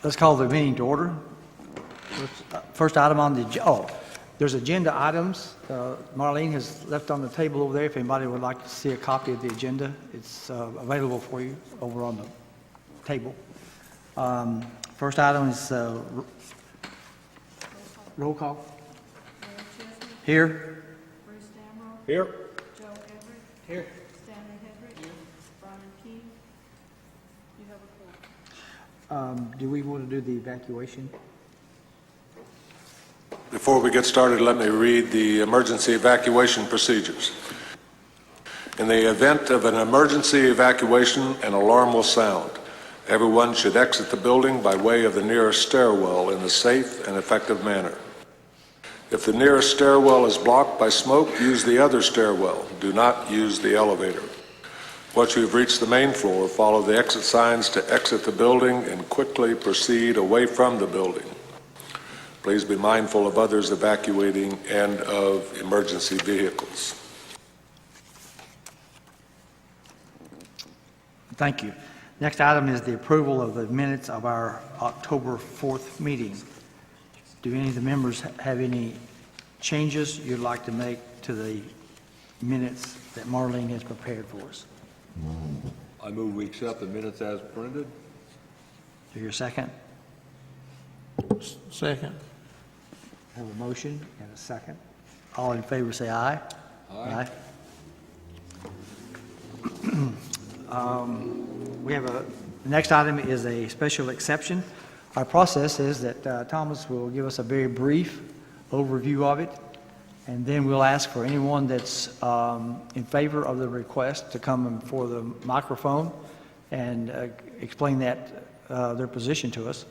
Let's call the meeting to order. First item on the, there's agenda items. Marlene has left on the table over there. If anybody would like to see a copy of the agenda, it's available for you over on the table. First item is roll call. Here. Bruce Damrow. Here. Joe Everett. Here. Stanley Hedrick. Here. Brian Key. You have a quorum. Do we want to do the evacuation? Before we get started, let me read the emergency evacuation procedures. In the event of an emergency evacuation, an alarm will sound. Everyone should exit the building by way of the nearest stairwell in a safe and effective manner. If the nearest stairwell is blocked by smoke, use the other stairwell. Do not use the elevator. Once you've reached the main floor, follow the exit signs to exit the building and quickly proceed away from the building. Please be mindful of others evacuating and of emergency vehicles. Thank you. Next item is the approval of the minutes of our October 4th meeting. Do any of the members have any changes you'd like to make to the minutes that Marlene has prepared for us? I move we accept the minutes as printed. Do your second? Second. Have a motion and a second. All in favor say aye. Aye. We have the next item is a special exception. Our process is that Thomas will give us a very brief overview of it, and then we'll ask for anyone that's in favor of the request to come before the microphone and explain their position to us.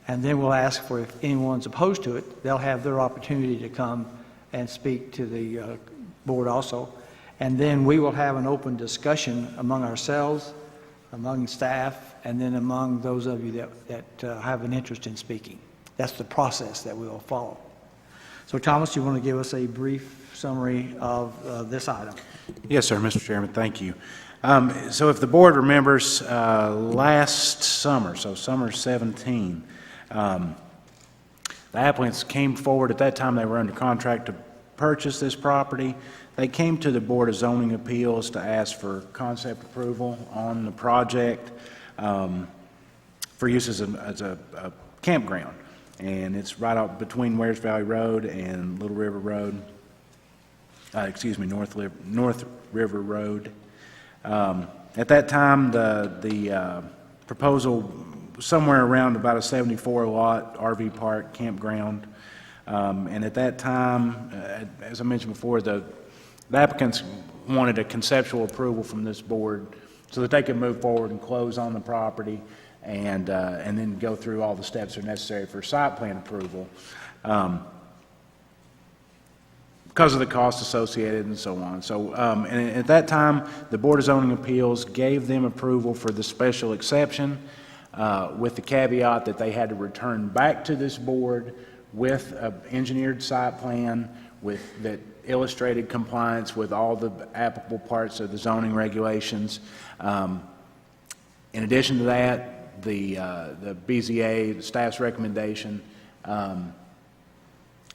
And then we'll ask for if anyone's opposed to it, they'll have their opportunity to come and speak to the board also. And then we will have an open discussion among ourselves, among staff, and then among those of you that have an interest in speaking. That's the process that we will follow. So Thomas, you want to give us a brief summary of this item? Yes, sir, Mr. Chairman, thank you. So if the board remembers, last summer, so summer 17, the applicants came forward. At that time, they were under contract to purchase this property. They came to the Board of Zoning Appeals to ask for concept approval on the project for use as a campground. And it's right out between Wares Valley Road and Little River Road, North River Road. At that time, the proposal was somewhere around about a 74-lot RV park campground. And at that time, as I mentioned before, the applicants wanted a conceptual approval from this board so that they could move forward and close on the property and then go through all the steps that are necessary for site plan approval because of the cost associated and so on. So and at that time, the Board of Zoning Appeals gave them approval for the special exception with the caveat that they had to return back to this board with an engineered site plan that illustrated compliance with all the applicable parts of the zoning regulations. In addition to that, the BZA, the staff's recommendation,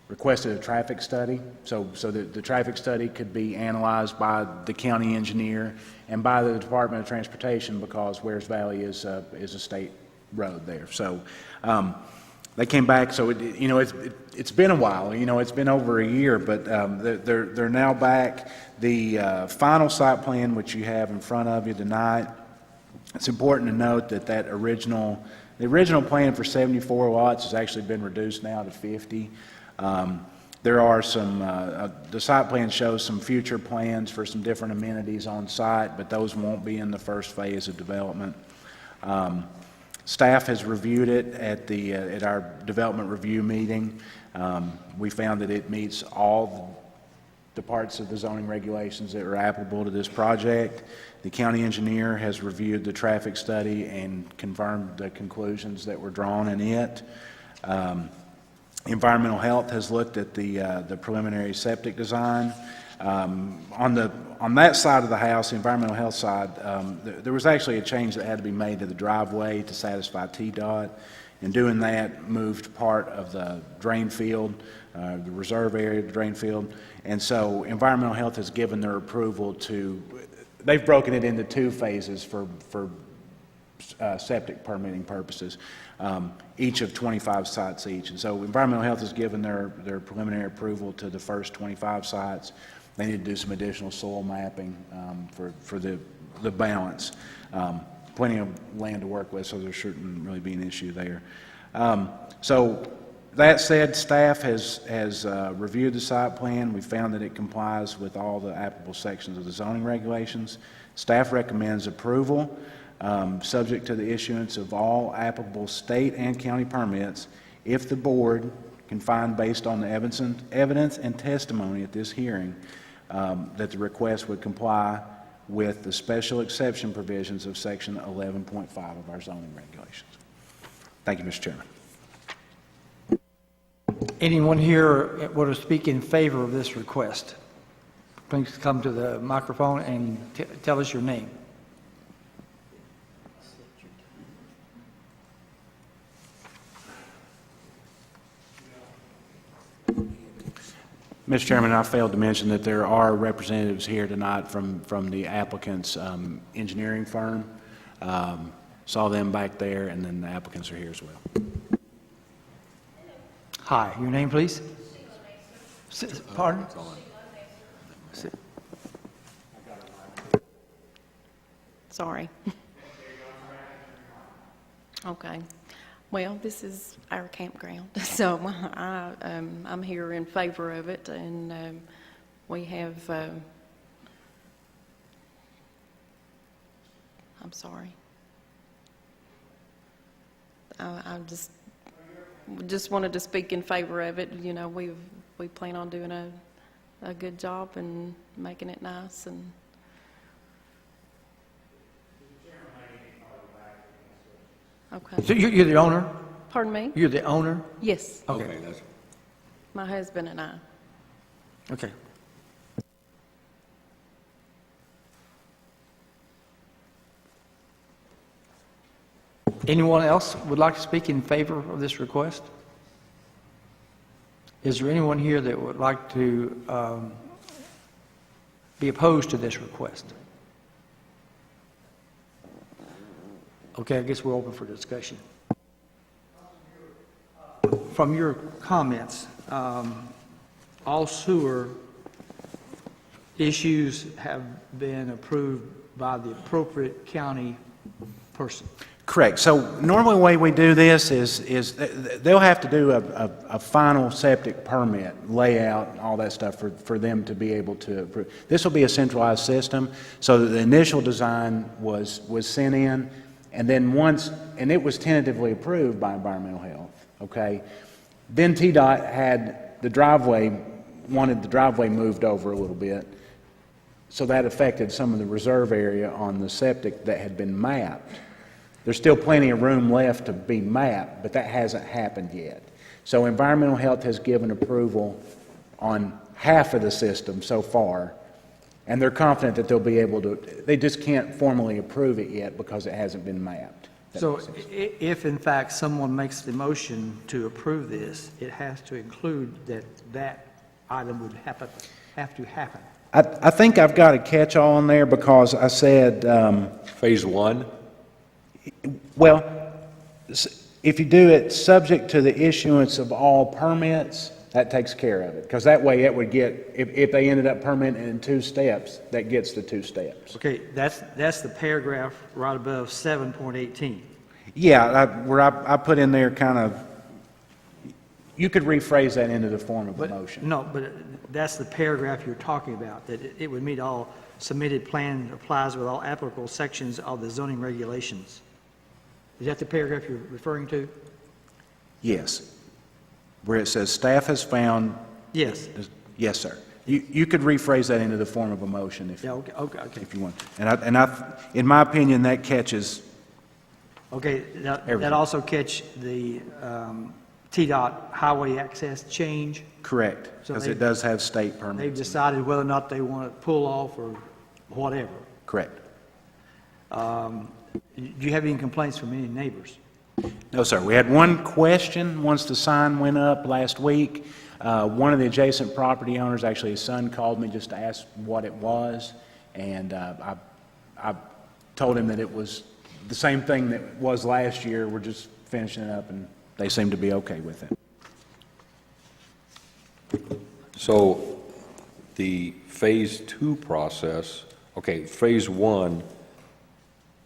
requested a traffic study, so that the traffic study could be analyzed by the county engineer and by the Department of Transportation because Wares Valley is a state road there. So they came back. So it's been a while. It's been over a year, but they're now back. The final site plan, which you have in front of you tonight. It's important to note that the original plan for 74 lots has actually been reduced now to 50. There are some, the site plan shows some future plans for some different amenities on site, but those won't be in the first phase of development. Staff has reviewed it at our development review meeting. We found that it meets all the parts of the zoning regulations that are applicable to this project. The county engineer has reviewed the traffic study and confirmed the conclusions that were drawn in it. Environmental Health has looked at the preliminary septic design. On that side of the house, the Environmental Health side, there was actually a change that had to be made to the driveway to satisfy TDOT. In doing that, moved part of the drain field, the reserve area of the drain field. And so environmental health has given their approval to, they've broken it into 2 phases for septic permitting purposes, each of 25 sites each. And so environmental health has given their preliminary approval to the first 25 sites. They need to do some additional soil mapping for the balance. Plenty of land to work with, so there shouldn't really be an issue there. So that said, staff has reviewed the site plan. We found that it complies with all the applicable sections of the zoning regulations. Staff recommends approval, subject to the issuance of all applicable state and county permits if the board can find, based on the evidence and testimony at this hearing, that the request would comply with the special exception provisions of Section 11.5 of our zoning regulations. Thank you, Mr. Chairman. Anyone here want to speak in favor of this request? Please come to the microphone and tell us your name. Mr. Chairman, I failed to mention that there are representatives here tonight from the applicant's engineering firm. Saw them back there, and then the applicants are here as well. Hi, your name, please? Pardon? Sorry. Okay. Well, this is our campground, so I'm here in favor of it, and we have, I'm sorry. I just wanted to speak in favor of it. You know, we plan on doing a good job and making it nice, and okay. So you're the owner? Pardon me? You're the owner? Yes, Okay. that's, my husband and I. Okay. Anyone else would like to speak in favor of this request? Is there anyone here that would like to be opposed to this request? Okay, I guess we're open for discussion. From your comments, all sewer issues have been approved by the appropriate county person. Correct. So normally the way we do this is they'll have to do a final septic permit, layout, and all that stuff for them to be able to approve. This will be a centralized system, so that the initial design was sent in, and then and it was tentatively approved by environmental health, okay? Then TDOT wanted the driveway moved over a little bit, so that affected some of the reserve area on the septic that had been mapped. There's still plenty of room left to be mapped, but that hasn't happened yet. So environmental health has given approval on half of the system so far, and they're confident that they'll be able to, they just can't formally approve it yet because it hasn't been mapped. So if in fact someone makes the motion to approve this, it has to include that item would have to happen. I think I've got a catch-all in there because I said, phase 1? well, if you do it subject to the issuance of all permits, that takes care of it. Because that way it would get, if they ended up permitting in 2 steps, that gets the 2 steps. Okay, that's the paragraph right above 7.18. Yeah, where I put in there kind of, you could rephrase that into the form of a motion. No, but that's the paragraph you're talking about, that it would meet all submitted plan applies with all applicable sections of the zoning regulations. Is that the paragraph you're referring to? Yes. Where it says staff has found. Yes. Yes, sir. You could rephrase that into the form of a motion if Yeah, okay. if you want. And in my opinion, that catches. Okay, that Everything. also catch the TDOT highway access change. Correct, So because they- it does have state permits. They've decided whether or not they want to pull off or whatever. Correct. Do you have any complaints from any neighbors? No, sir. We had one question once the sign went up last week. One of the adjacent property owners, actually his son, called me just to ask what it was, and I told him that it was the same thing that was last year. We're just finishing it up, and they seem to be okay with it. So the Phase 2 process, okay, Phase 1,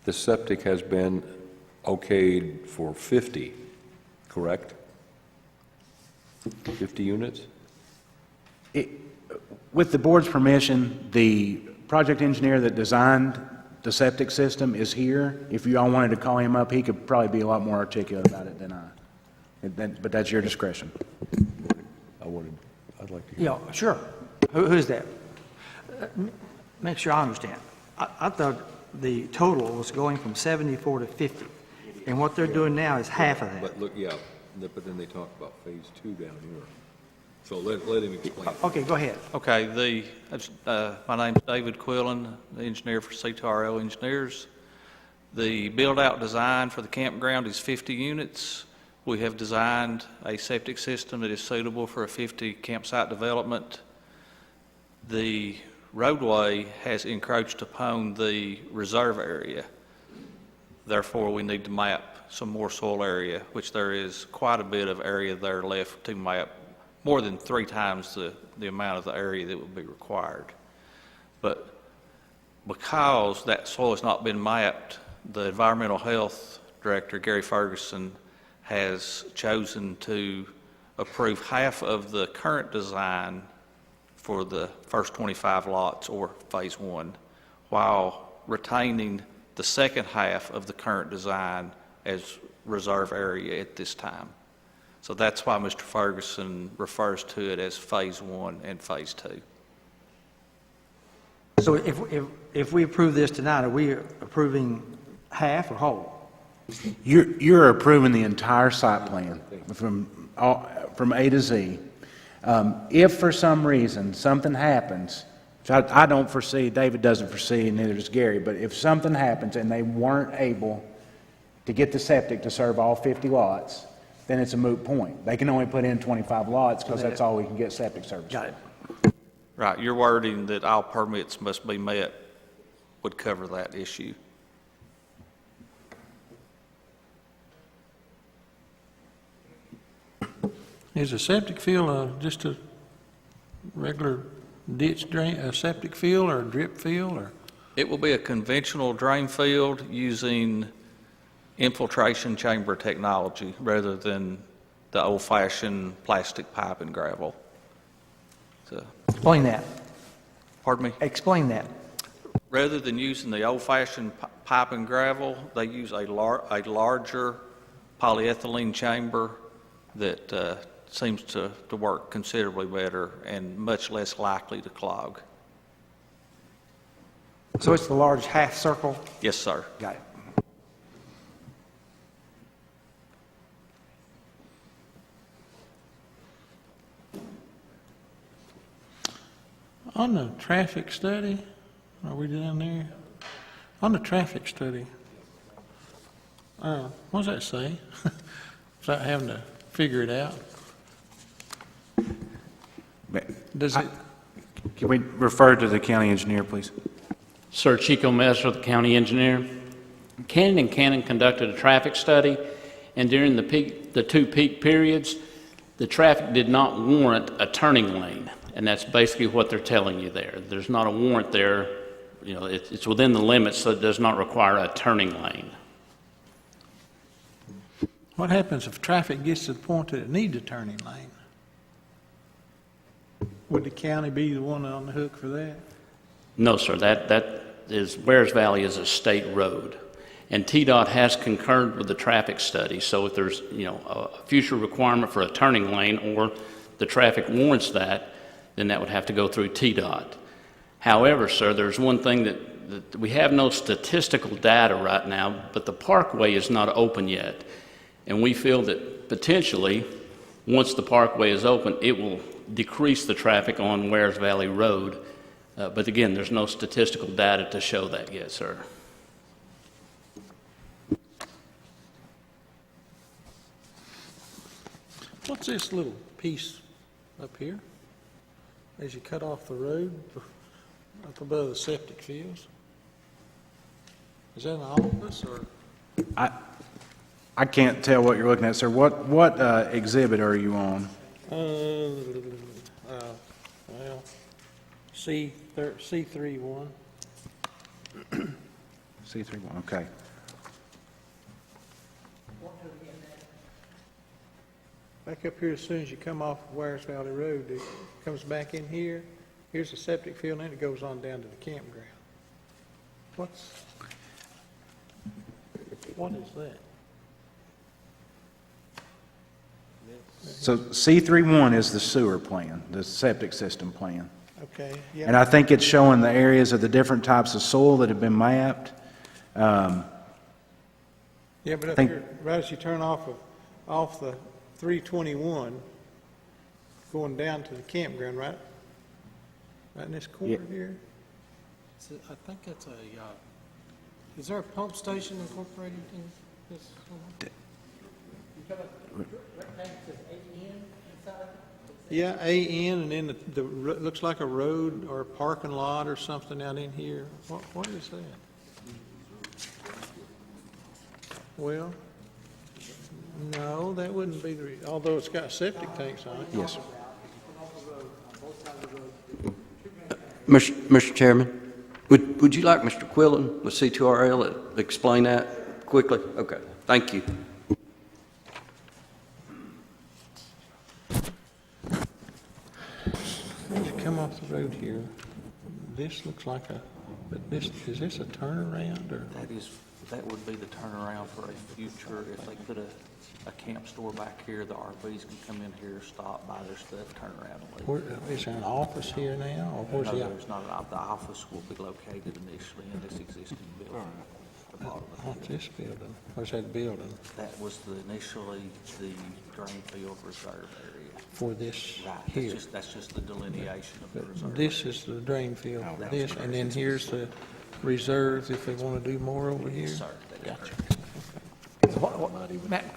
the septic has been okayed for 50, correct? 50 units? With the board's permission, the project engineer that designed the septic system is here. If you all wanted to call him up, he could probably be a lot more articulate about it than I. But that's your discretion. I'd like to hear. Yeah, sure. Who's that? Make sure I understand. I thought the total was going from 74 to 50, and what they're doing now is half of that. But look, yeah, but then they talk about Phase 2 down here. So let him explain. Okay, go ahead. Okay, my name's David Quillen, the engineer for C2RL Engineers. The build-out design for the campground is 50 units. We have designed a septic system that is suitable for a 50 campsite development. The roadway has encroached upon the reserve area. Therefore, we need to map some more soil area, which there is quite a bit of area there left to map, more than 3 times the amount of the area that would be required. But because that soil has not been mapped, the Environmental Health Director, Gary Ferguson, has chosen to approve half of the current design for the first 25 lots, or Phase 1, while retaining the second half of the current design as reserve area at this time. So that's why Mr. Ferguson refers to it as Phase 1 and Phase 2. So if we approve this tonight, are we approving half or whole? You're approving the entire site plan from A to Z. If for some reason something happens, which I don't foresee, David doesn't foresee, and neither does Gary, but if something happens and they weren't able to get the septic to serve all 50 lots, then it's a moot point. They can only put in 25 lots because that's all we can get septic service. Got it. Right, your wording that all permits must be met would cover that issue. Is a septic field just a regular ditch drain, a septic field or a drip field, or? It will be a conventional drain field using infiltration chamber technology rather than the old-fashioned plastic pipe and gravel. So, Explain that. pardon me? Explain that. Rather than using the old-fashioned pipe and gravel, they use a larger polyethylene chamber that seems to work considerably better and much less likely to clog. So it's the large half circle? Yes, sir. Got it. On the traffic study, are we down there? On the traffic study, what does that say? Without having to figure it out? Does it? Can we refer to the county engineer, please? Sir Chico Messer, the county engineer. Cannon & Cannon conducted a traffic study, and during the 2 peak periods, the traffic did not warrant a turning lane, and that's basically what they're telling you there. There's not a warrant there. You know, it's within the limits, so it does not require a turning lane. What happens if traffic gets to the point that it needs a turning lane? Would the county be the one on the hook for that? No, sir, that is, Wares Valley is a state road, and TDOT has concurred with the traffic study, so if there's, a future requirement for a turning lane or the traffic warrants that, then that would have to go through TDOT. However, sir, there's one thing that we have no statistical data right now, but the parkway is not open yet, and we feel that potentially, once the parkway is open, it will decrease the traffic on Wares Valley Road. But again, there's no statistical data to show that yet, sir. What's this little piece up here? As you cut off the road, up above the septic fields? Is that an office or? I can't tell what you're looking at, sir. What exhibit are you on? Well, C31. C31, okay. Back up here, as soon as you come off Wires Valley Road, it comes back in here. Here's the septic field, and then it goes on down to the campground. What is that? So C31 is the sewer plan, the septic system plan. Okay, And yeah, I think it's showing the areas of the different types of soil that have been mapped. yeah, but up think- here, right as you turn off the 321, going down to the campground, right in this corner here. I think that's is there a pump station incorporated in this? Yeah, AN, and then looks like a road or a parking lot or something out in here. What is that? Well, no, that wouldn't be although it's got septic tanks on it. Yes. Mr. Chairman, would you like Mr. Quillen with C2RL to explain that quickly? Okay, thank you. As you come off the road here, this looks like is this a turnaround or? That would be the turnaround for a future, if they put a camp store back here, the RVs can come in here, stop, buy their stuff, turn around and leave. Is there an office here now, or where's No, the? there's not, the office will be located initially in this existing building. The bottom of the What's this building? Where's that building? That was initially the drain field reserve area. For this Right, here? that's just the delineation of the But reserve. this is the drain field, this, and then here's the reserves if they want to do more over here? Sir, that is correct.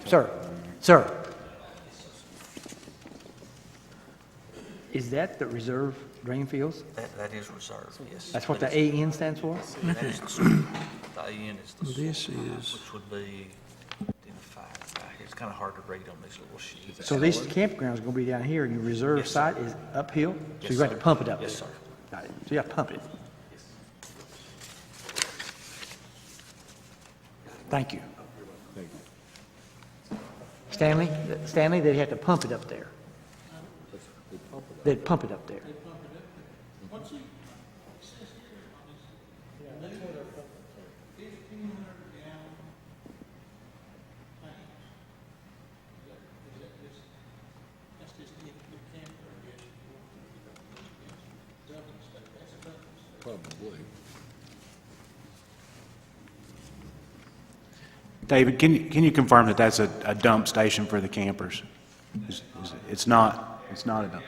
Sir. Is that the reserve drain fields? That is reserved, yes. That's what the AN stands for? That is the sewer. The AN is the sewer. This is, Which would be identified right here. It's kind of hard to read on these little sheets. So this campground's gonna be down here, and your reserve Yes, sir. site is uphill? So Yes, you have to sir. pump it up there? Yes, sir. Got it. So you have to pump it? Thank you. Stanley, they'd have to pump it up there. They'd pump it up there. Probably. David, can you confirm that that's a dump station for the campers? It's not a dump.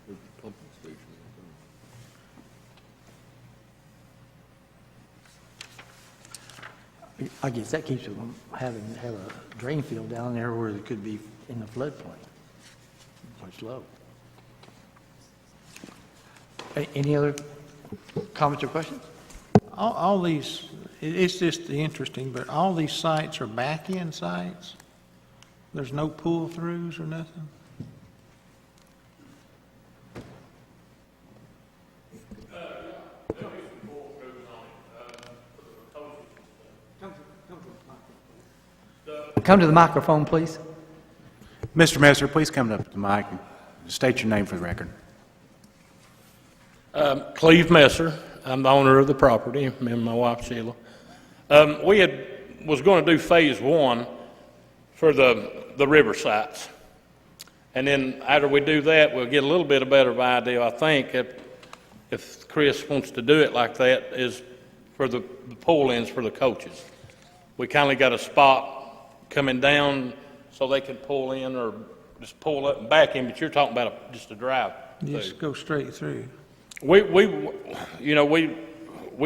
There's a pumping station. I guess that keeps them have a drain field down there where it could be in the floodplain. So it's low. Any other comments or questions? all these, it's just interesting, but all these sites are back-end sites? There's no pull-throughs or nothing? Come to the microphone, please. Mr. Messer, please come up to the mic and state your name for the record. Cleve Messer. I'm the owner of the property, me and my wife Sheila. Was going to do phase one for the river sites. And then after we do that, we'll get a little bit of better idea, I think, if Chris wants to do it like that, is for the pull-ins for the coaches. We kind of got a spot coming down so they can pull in or just pull up and back in, but you're talking about just a drive. Just go straight through. We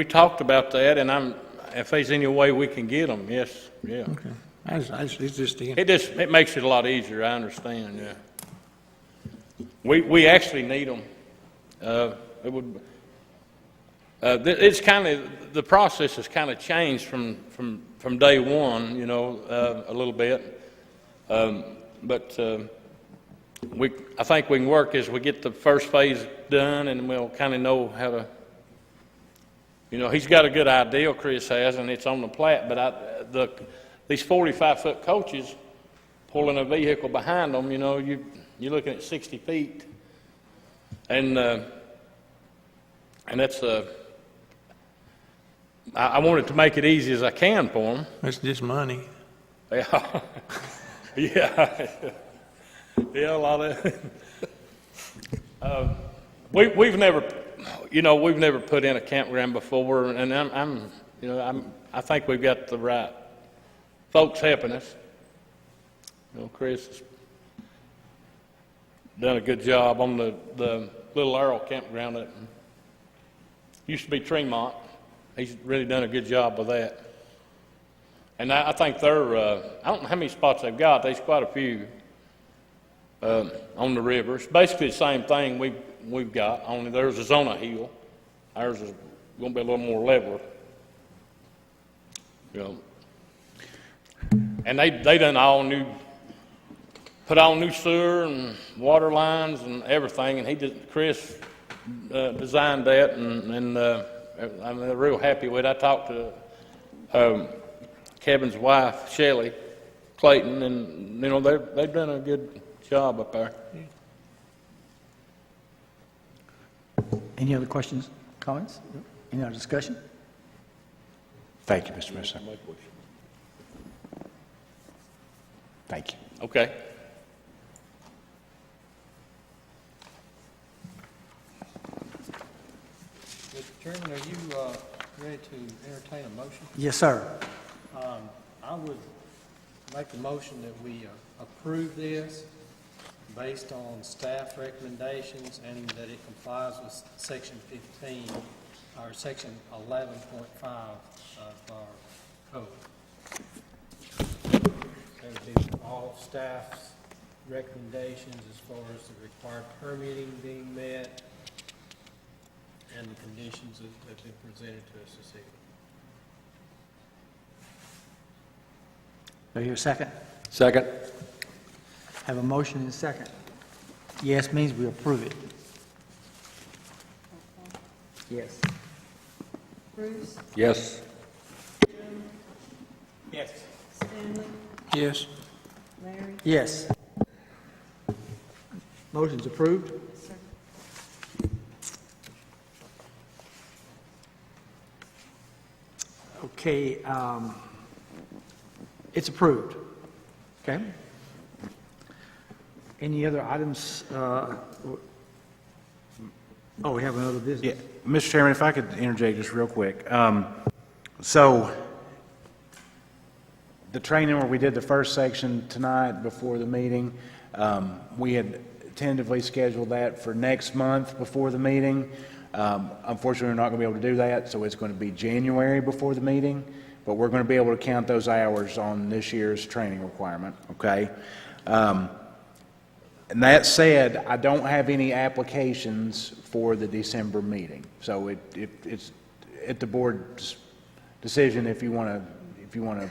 talked about that, and if there's any way we can get them, yes, yeah. Okay. It's just the, It makes it a lot easier, I understand, yeah. We actually need them. It's kind of, the process has kind of changed from day one, you know, a little bit. But I think we can work as we get the first phase done, and we'll kind of know how to, you know, he's got a good idea, Chris has, and it's on the plat, but these 45-foot coaches pulling a vehicle behind them, you know, you're looking at 60 feet. And that's, I wanted to make it easy as I can for them. it's just money. Yeah. Yeah. Yeah, a lot of, we've never put in a campground before, and I think we've got the right folks helping us. You know, Chris has done a good job on the Little Arrow campground that used to be Tremont. He's really done a good job with that. And I think they're, I don't know how many spots they've got. There's quite a few on the river. It's basically the same thing we've got, only theirs is on a hill. Ours is going to be a little more level. You know. And they done put all new sewer and water lines and everything, and Chris designed that, and I'm real happy with it. I talked to Kevin's wife, Shelley Clayton, and, you know, they've done a good job up there. Any other questions, comments? Any other discussion? Thank you, Mr. Minister. Thank you. Okay. Mr. Chairman, are you ready to entertain a motion? Yes, sir. I would make a motion that we approve this based on staff recommendations and that it complies with Section 15, or Section 11.5 of our code. That would be all staff's recommendations as far as the required permitting being met and the conditions that have been presented to us this evening. Do I hear a second? Second. Have a motion and a second. Yes means we approve it. Yes. Bruce? Yes. Yes. Stanley? Yes. Larry? Yes. Motion's approved. Sir. Okay, it's approved. Okay? Any other items? We have another business. Yeah, Mr. Chairman, if I could interject just real quick. So the training where we did the first section tonight before the meeting, we had tentatively scheduled that for next month before the meeting. Unfortunately, we're not going to be able to do that, so it's going to be January before the meeting, but we're going to be able to count those hours on this year's training requirement, okay? And that said, I don't have any applications for the December meeting, so it's at the board's decision if you want to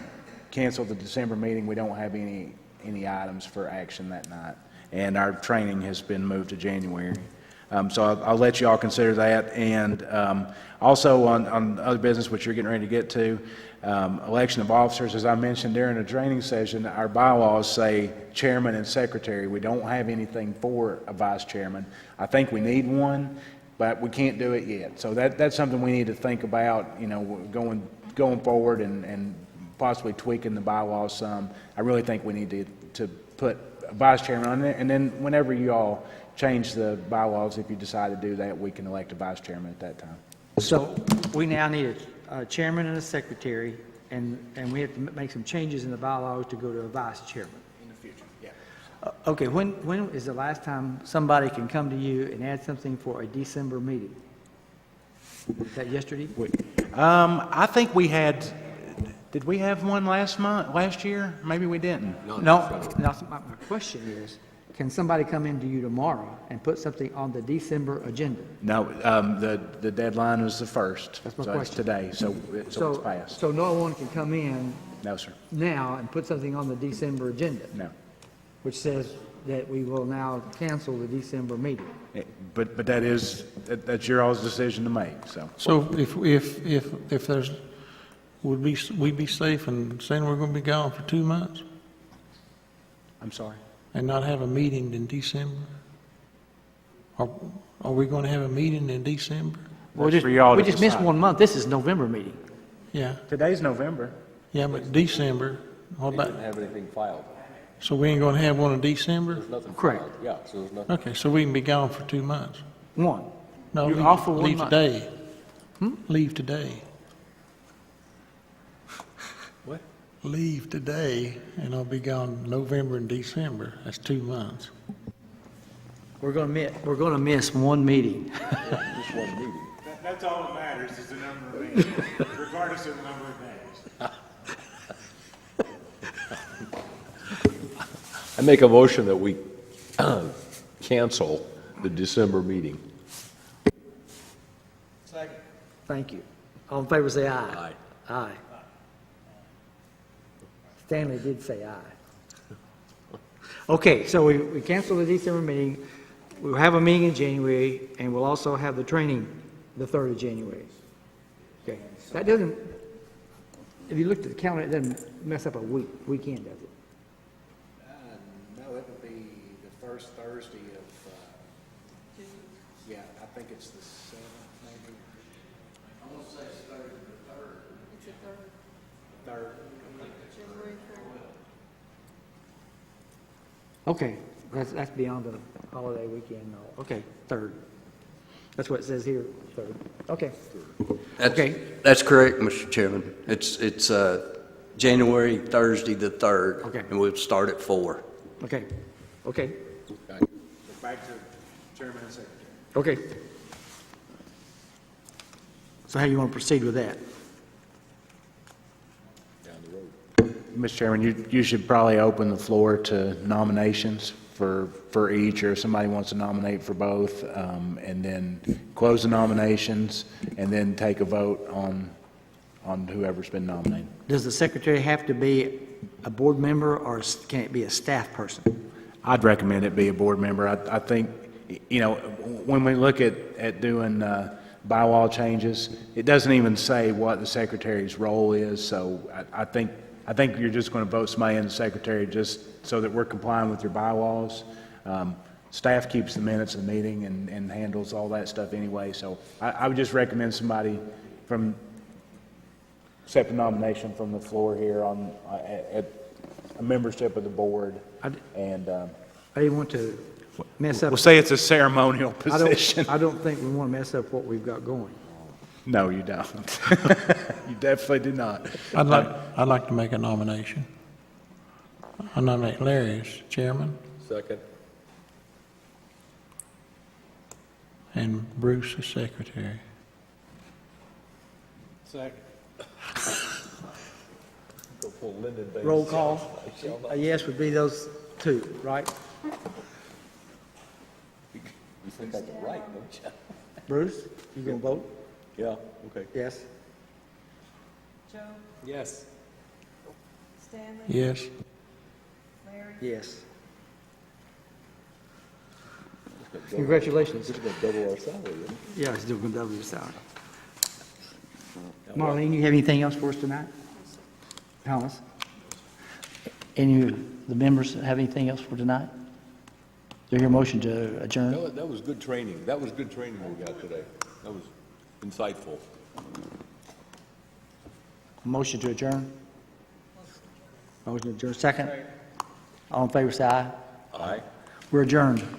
cancel the December meeting. We don't have any items for action that night, and our training has been moved to January. So I'll let you all consider that. And also on other business, which you're getting ready to get to, election of officers, as I mentioned during the training session, our bylaws say chairman and secretary. We don't have anything for a vice chairman. I think we need one, but we can't do it yet. So that's something we need to think about, you know, going forward and possibly tweaking the bylaws some. I really think we need to put vice chairman, and then whenever you all change the bylaws, if you decide to do that, we can elect a vice chairman at that time. So we now need a chairman and a secretary, and we have to make some changes in the bylaws to go to a vice chairman. In the future, yeah. Okay, when is the last time somebody can come to you and add something for a December meeting? Is that yesterday? I think we had, did we have one last year? Maybe we didn't. No, my question is, can somebody come into you tomorrow and put something on the December agenda? No, the deadline was the 1st. That's my So it's question. today, so it's passed. So no one can come in No, sir. now and put something on the December agenda, No. which says that we will now cancel the December meeting. But that's your all's decision to make, so. So if there's, would we be safe in saying we're going to be gone for 2 months I'm sorry? and not have a meeting in December? Are we going to have a meeting in December? That's for y'all to We just missed decide. 1 month. This is November meeting. Yeah, Today's November. yeah, but December, what They about, didn't have anything filed. so we ain't going to have one in December? There's nothing Correct. filed. Yeah, so there's nothing. Okay, so we can be gone for 2 months? One. No, You're leave- off for 1 leave month. today. Leave today. What? Leave today, and I'll be gone November and December. That's 2 months. We're going to miss 1 meeting. Just one meeting. That's all that matters, is the number of meetings, regardless of the number of days. I make a motion that we cancel the December meeting. Thank you. All in favor, say aye. Aye. Aye. Stanley did say aye. Okay, so we cancel the December meeting. We'll have a meeting in January, and we'll also have the training the 3rd of January. Okay, that doesn't, if you looked at the calendar, it doesn't mess up a weekend, does it? No, it would be the first Thursday of, yeah, I think it's the 7th, maybe. I want to say it's the 3rd. It's the 3rd. 3rd. January 3rd. Okay, that's beyond the holiday weekend, and all. Okay, 3rd. That's what it says here, 3rd. Okay. Okay. That's correct, Mr. Chairman. It's January, Thursday, the 3rd. Okay. And we'll start at 4. Okay, okay, Back to chairman and secretary. okay. So how you want to proceed with that? Down the road. Mr. Chairman, you should probably open the floor to nominations for each, or if somebody wants to nominate for both, and then close the nominations, and then take a vote on whoever's been nominated. Does the secretary have to be a board member, or can it be a staff person? I'd recommend it be a board member. I think, you know, when we look at doing bylaw changes, it doesn't even say what the secretary's role is, so I think you're just going to vote somebody in the secretary just so that we're complying with your bylaws. Staff keeps the minutes of the meeting and handles all that stuff anyway, so I would just recommend somebody from, accept a nomination from the floor here on, at a membership of the board, and I didn't want to mess up. we'll say it's a ceremonial position. I don't think we want to mess up what we've got going. No, you don't. You definitely do not. I'd like to make a nomination. I nominate Larry as chairman Second. and Bruce as secretary. Second. Go pull Lyndon Baines. Roll call. A yes would be those 2, right? You think I can write, don't you? Bruce, you gonna vote? Yeah, okay. Yes? Joe, Yes. Stanley, Yes. Larry, Yes. Congratulations. Just gonna double our salary, isn't it? Yeah, it's still gonna double your salary. Marlene, you have anything else for us tonight? Thomas? Any of the members have anything else for tonight? Do you hear a motion to adjourn? That was good training. That was good training we got today. That was insightful. Motion to adjourn? Motion to adjourn, second? All in favor, say aye. Aye. We're adjourned.